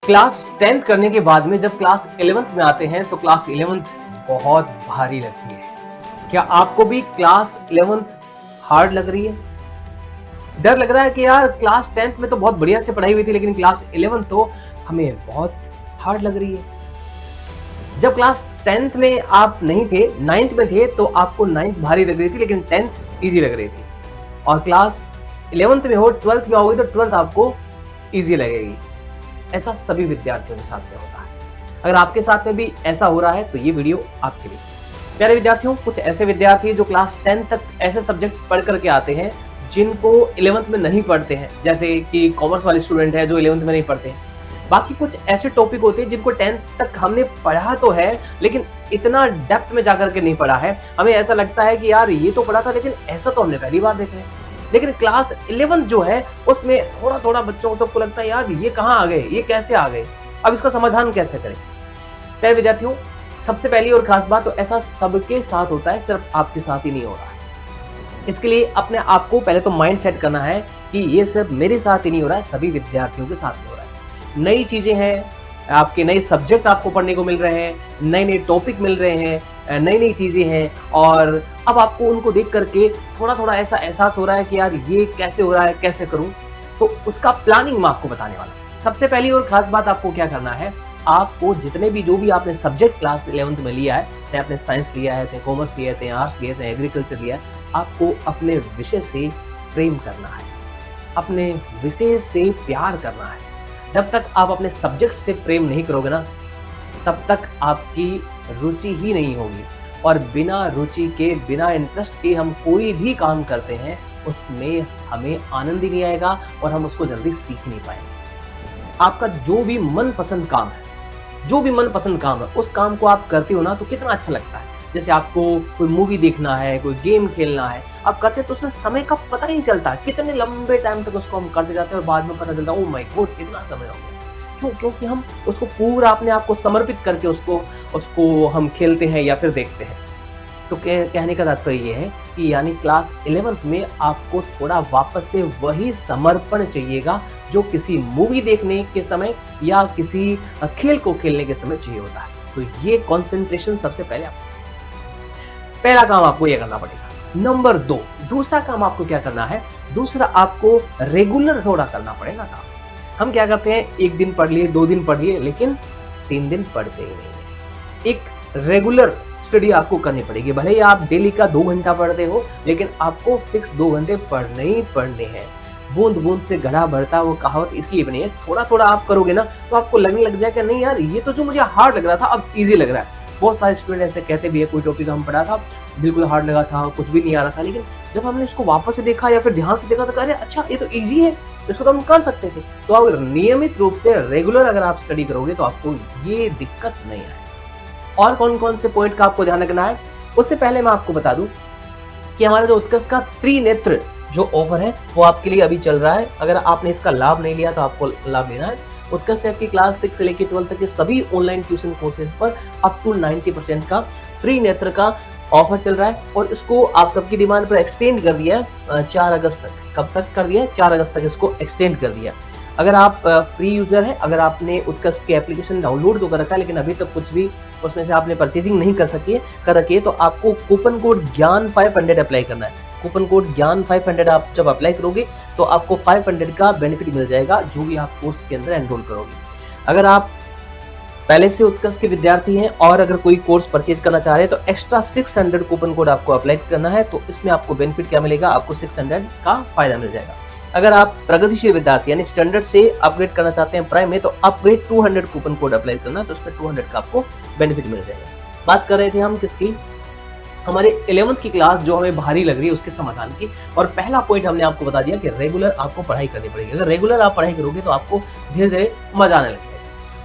Class 10th करने के बाद में जब क्लास 11th में आते हैं तो क्लास 11th बहुत भारी लगती है। क्या आपको भी क्लास 11th हार्ड लग रही है? डर लग रहा है कि यार क्लास 10th में तो बहुत बढ़िया से पढ़ाई हुई थी, लेकिन क्लास 11th तो हमें बहुत हार्ड लग रही है। जब क्लास 10th में आप नहीं थे, 9th में थे, तो आपको 9th भारी लग रही थी, लेकिन 10th इजी लग रही थी। और क्लास 11th में हो, 12th में आओगे तो 12th आपको इजी लगेगी। ऐसा सभी विद्यार्थियों के साथ में होता है। अगर आपके साथ में भी ऐसा हो रहा है तो ये वीडियो आपके लिए। प्यारे विद्यार्थियों, कुछ ऐसे विद्यार्थी जो क्लास 10 तक ऐसे सब्जेक्ट्स पढ़ करके आते हैं जिनको 11th में नहीं पढ़ते हैं, जैसे कि कॉमर्स वाले स्टूडेंट है जो 11th में नहीं पढ़ते हैं। बाकी कुछ ऐसे टॉपिक होते हैं जिनको 10th तक हमने पढ़ा तो है, लेकिन इतना डेप्थ में जाकर के नहीं पढ़ा है। हमें ऐसा लगता है कि यार ये तो पढ़ा था, लेकिन ऐसा तो हमने पहली बार देखा है। लेकिन क्लास 11 जो है उसमें थोड़ा थोड़ा बच्चों को सबको लगता है यार ये कहाँ आ गए, ये कैसे आ गए, अब इसका समाधान कैसे करें। प्यारे विद्यार्थियों, सबसे पहली और खास बात तो ऐसा सबके साथ होता है, सिर्फ आपके साथ ही नहीं हो रहा है। इसके लिए अपने आप को पहले तो माइंड सेट करना है कि ये सिर्फ मेरे साथ ही नहीं हो रहा है, सभी विद्यार्थियों के साथ में हो रहा है। नई चीजें हैं, आपके नए सब्जेक्ट आपको पढ़ने को मिल रहे हैं, नए नए टॉपिक मिल रहे हैं, नई नई चीजें हैं, और अब आपको उनको देख करके थोड़ा थोड़ा ऐसा एहसास हो रहा है कि यार ये कैसे हो रहा है, कैसे करूं। तो उसका प्लानिंग मैं आपको बताने वाला हूं। सबसे पहली और खास बात आपको क्या करना है, आपको जितने भी जो भी आपने सब्जेक्ट क्लास 11th में लिया है, चाहे आपने साइंस लिया है, चाहे कॉमर्स लिया है, चाहे आर्ट्स लिया है, चाहे एग्रीकल्चर लिया है, आपको अपने विषय से प्रेम करना है, अपने विषय से प्यार करना है। जब तक आप अपने सब्जेक्ट से प्रेम नहीं करोगे ना, तब तक आपकी रुचि ही नहीं होगी। और बिना रुचि के, बिना इंटरेस्ट के हम कोई भी काम करते हैं उसमें हमें आनंद ही नहीं आएगा और हम उसको जल्दी सीख नहीं पाएंगे। आपका जो भी मनपसंद काम है, जो भी मनपसंद काम है, उस काम को आप करते हो ना तो कितना अच्छा लगता है। जैसे आपको कोई मूवी देखना है, कोई गेम खेलना है, आप करते तो उसमें समय का पता ही नहीं चलता, कितने लंबे टाइम तक उसको हम करते जाते हैं और बाद में पता चलता है ओह माय गॉड कितना समय हो गया। क्यों? क्योंकि हम उसको पूरा अपने आप को समर्पित करके उसको हम खेलते हैं या फिर देखते हैं। तो कहने का तात्पर्य ये है कि यानी क्लास 11th में आपको थोड़ा वापस से वही समर्पण चाहिएगा जो किसी मूवी देखने के समय या किसी खेल को खेलने के समय चाहिए होता है। तो ये कंसंट्रेशन सबसे पहले पहला काम आपको ये करना पड़ेगा। नंबर 2, दूसरा काम आपको क्या करना है, दूसरा आपको रेगुलर थोड़ा करना पड़ेगा काम। हम क्या करते हैं, एक दिन पढ़ लिए, 2 दिन पढ़ लिए, लेकिन 3 दिन पढ़ते ही नहीं है। एक रेगुलर स्टडी आपको करनी पड़ेगी। भले ही आप डेली का 2 घंटा पढ़ते हो, लेकिन आपको फिक्स 2 घंटे पढ़ने ही पढ़ने हैं। बूंद बूंद से घड़ा भरता, वो कहावत इसलिए बनी है। थोड़ा थोड़ा आप करोगे ना तो आपको लगने लग जाएगा नहीं यार ये तो जो मुझे हार्ड लग रहा था अब इजी लग रहा है। बहुत सारे स्टूडेंट ऐसे कहते भी है, कोई टॉपिक हम पढ़ा था बिल्कुल हार्ड लगा था, कुछ भी नहीं आ रहा था, लेकिन जब हमने इसको वापस से देखा या फिर ध्यान से देखा तो अरे अच्छा ये तो इजी है, इसको तो हम कर सकते थे। तो अगर नियमित रूप से रेगुलर अगर आप स्टडी करोगे तो आपको ये दिक्कत नहीं आएगी। और कौन कौन से पॉइंट का आपको ध्यान रखना है, उससे पहले मैं आपको बता दूं कि हमारा जो उत्कर्ष का त्रिनेत्र जो ऑफर है वो आपके लिए अभी चल रहा है। अगर आपने इसका लाभ नहीं लिया तो आपको लाभ लेना है। उत्कर्ष की क्लास 6 से लेकर 12 तक के सभी ऑनलाइन ट्यूशन कोर्सेज पर अप टू 90% का त्रिनेत्र का ऑफर चल रहा है, और इसको आप सबकी डिमांड पर एक्सटेंड कर दिया है 4 अगस्त तक। कब तक कर दिया है? 4 अगस्त तक इसको एक्सटेंड कर दिया। अगर आप फ्री यूजर हैं, अगर आपने उत्कर्ष की एप्लीकेशन डाउनलोड तो कर रखा है लेकिन अभी तक कुछ भी उसमें से आपने परचेजिंग नहीं कर रखी है, तो आपको कूपन कोड ज्ञान 500 अप्लाई करना है। कूपन कोड ज्ञान 500 आप जब अप्लाई करोगे तो आपको 500 का बेनिफिट मिल जाएगा जो भी आप कोर्स के अंदर एनरोल करोगे। अगर आप पहले से उत्कर्ष के विद्यार्थी हैं और अगर कोई कोर्स परचेज करना चाह रहे हैं तो एक्स्ट्रा 600 कूपन कोड आपको अप्लाई करना है। तो इसमें आपको बेनिफिट क्या मिलेगा, आपको 600 का फायदा मिल जाएगा। अगर आप प्रगतिशील विद्यार्थी यानी स्टैंडर्ड से अपग्रेड करना चाहते हैं प्राइम में, तो अपग्रेड 200 कूपन कोड अप्लाई करना, तो उसमें 200 का आपको बेनिफिट मिल जाएगा। बात कर रहे थे हम किसकी, हमारे 11th की क्लास जो हमें भारी लग रही है उसके समाधान की। और पहला पॉइंट हमने आपको बता दिया कि रेगुलर आपको पढ़ाई करनी पड़ेगी। अगर रेगुलर आप पढ़ाई करोगे तो आपको धीरे धीरे मजा आने लगेगा।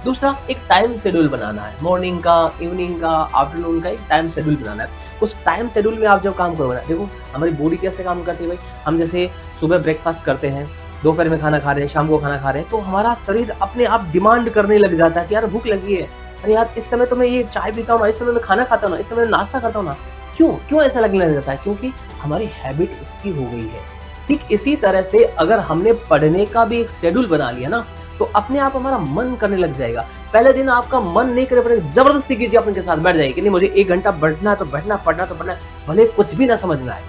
दूसरा, एक टाइम शेड्यूल बनाना है, मॉर्निंग का, इवनिंग का, आफ्टरनून का एक टाइम शेड्यूल बनाना है। उस टाइम शेड्यूल में आप जब काम करोगे ना, देखो हमारी बॉडी कैसे काम करती है भाई। हम जैसे सुबह ब्रेकफास्ट करते हैं, दोपहर में खाना खा रहे हैं, शाम को खाना खा रहे हैं, तो हमारा शरीर अपने आप डिमांड करने लग जाता है कि यार भूख लगी है, अरे यार इस समय तो मैं ये चाय पीता हूँ ना, इस समय मैं खाना खाता हूँ ना, इस समय मैं नाश्ता करता हूँ ना। क्यों ऐसा लगने लग जाता है? क्योंकि हमारी हैबिट उसकी हो गई है। ठीक इसी तरह से अगर हमने पढ़ने का भी एक शेड्यूल बना लिया ना, तो अपने आप हमारा मन करने लग जाएगा। पहले दिन आपका मन नहीं करे, पर जबरदस्ती कीजिए, अपने के साथ बैठ जाइए कि नहीं मुझे 1 घंटा बैठना है तो बैठना, पढ़ना तो पढ़ना है, भले कुछ भी ना समझ में आए।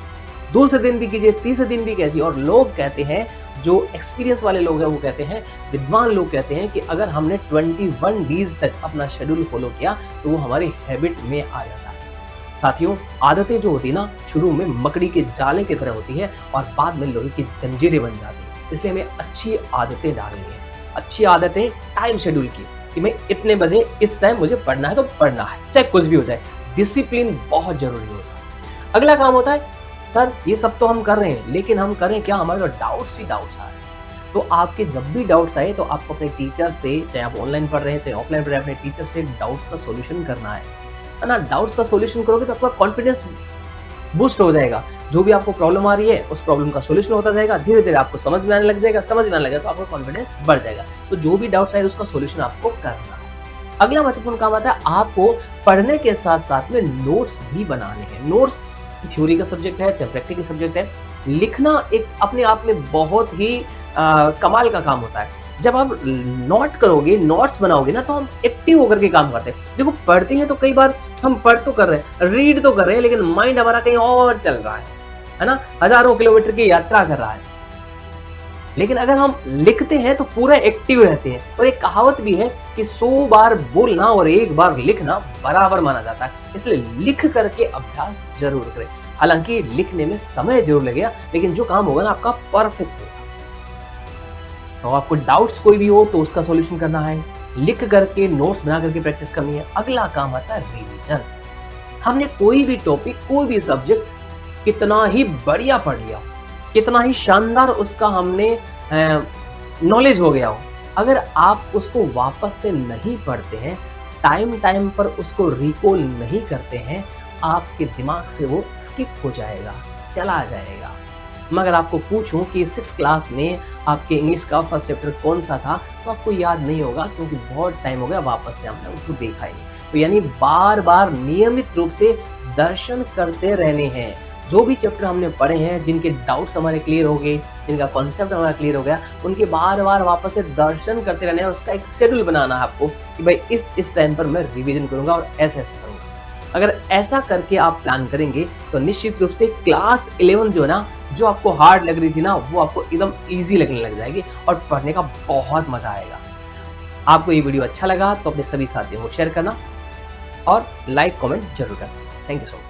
दूसरे दिन भी कीजिए, तीसरे दिन भी कीजिए। और लोग कहते हैं, जो एक्सपीरियंस वाले लोग हैं वो कहते हैं, विद्वान लोग कहते हैं कि अगर हमने 21 डेज तक अपना शेड्यूल फॉलो किया तो वो हमारी हैबिट में आ जाता है। साथियों, आदतें जो होती है ना, शुरू में मकड़ी के जाले की तरह होती है और बाद में लोहे की जंजीरें बन जाती है। इसलिए हमें अच्छी आदतें डालनी है। अच्छी आदतें टाइम शेड्यूल की, कि मैं इतने बजे इस टाइम मुझे पढ़ना है तो पढ़ना है, चाहे कुछ भी हो जाए। डिसिप्लिन बहुत जरूरी होता है। अगला काम होता है, सर ये सब तो हम कर रहे हैं, लेकिन हम करें क्या, हमारे तो डाउट्स ही डाउट्स आ रहे हैं। तो आपके जब भी डाउट्स आए तो आपको अपने टीचर से, चाहे आप ऑनलाइन पढ़ रहे हैं चाहे ऑफलाइन पढ़ रहे हैं, अपने टीचर से डाउट्स का सोल्यूशन करना है ना। डाउट्स का सोल्यूशन करोगे तो आपका कॉन्फिडेंस बूस्ट हो जाएगा। जो भी आपको प्रॉब्लम आ रही है उस प्रॉब्लम का सोल्यूशन होता जाएगा, धीरे धीरे आपको समझ में आने लग जाएगा, समझ में आने लगेगा तो आपका कॉन्फिडेंस बढ़ जाएगा। तो जो भी डाउट्स आए उसका सोल्यूशन आपको करना है। अगला महत्वपूर्ण काम आता है, आपको पढ़ने के साथ साथ में नोट्स भी बनाने हैं। नोट्स थ्योरी का सब्जेक्ट है चाहे प्रैक्टिकल सब्जेक्ट है, लिखना एक अपने आप में बहुत ही कमाल का काम होता है। जब आप नोट करोगे, नोट्स बनाओगे ना, तो हम एक्टिव होकर के काम करते हैं। देखो, पढ़ते हैं तो कई बार हम पढ़ तो कर रहे हैं, रीड तो कर रहे हैं, लेकिन माइंड हमारा कहीं और चल रहा है ना, हजारों किलोमीटर की यात्रा कर रहा है। लेकिन अगर हम लिखते हैं तो पूरा एक्टिव रहते हैं। और एक कहावत भी है कि 100 बार बोलना और 1 बार लिखना बराबर माना जाता है। इसलिए लिख करके अभ्यास जरूर करें। हालांकि लिखने में समय जरूर लगेगा, लेकिन जो काम होगा ना आपका परफेक्ट होगा। तो आपको डाउट्स कोई भी हो तो उसका सॉल्यूशन करना है, लिख करके नोट्स बना करके प्रैक्टिस करनी है। अगला काम आता है रिवीजन। हमने कोई भी टॉपिक, कोई भी सब्जेक्ट कितना ही बढ़िया पढ़ लिया, कितना ही शानदार उसका हमने नॉलेज हो गया हो, अगर आप उसको वापस से नहीं पढ़ते हैं, टाइम पर उसको रिकॉल नहीं करते हैं, आपके दिमाग से वो स्किप हो जाएगा, चला जाएगा। मगर आपको पूछूं कि 6 क्लास में आपके इंग्लिश का फर्स्ट चैप्टर कौन सा था, तो आपको याद नहीं होगा, क्योंकि बहुत टाइम हो गया, वापस से हमने उसको देखा ही नहीं। तो यानी बार बार नियमित रूप से दर्शन करते रहने हैं। जो भी चैप्टर हमने पढ़े हैं, जिनके डाउट्स हमारे क्लियर हो गए, जिनका कॉन्सेप्ट हमारा क्लियर हो गया, उनके बार बार वापस से दर्शन करते रहने हैं। उसका एक शेड्यूल बनाना है आपको कि भाई इस टाइम पर मैं रिवीजन करूंगा और ऐसे ऐसे करूंगा। अगर ऐसा करके आप प्लान करेंगे तो निश्चित रूप से क्लास 11 जो है ना, जो आपको हार्ड लग रही थी ना, वो आपको एकदम ईजी लगने लग जाएगी और पढ़ने का बहुत मजा आएगा। आपको ये वीडियो अच्छा लगा तो अपने सभी साथियों को शेयर करना और लाइक कमेंट जरूर करना। Thank you so much.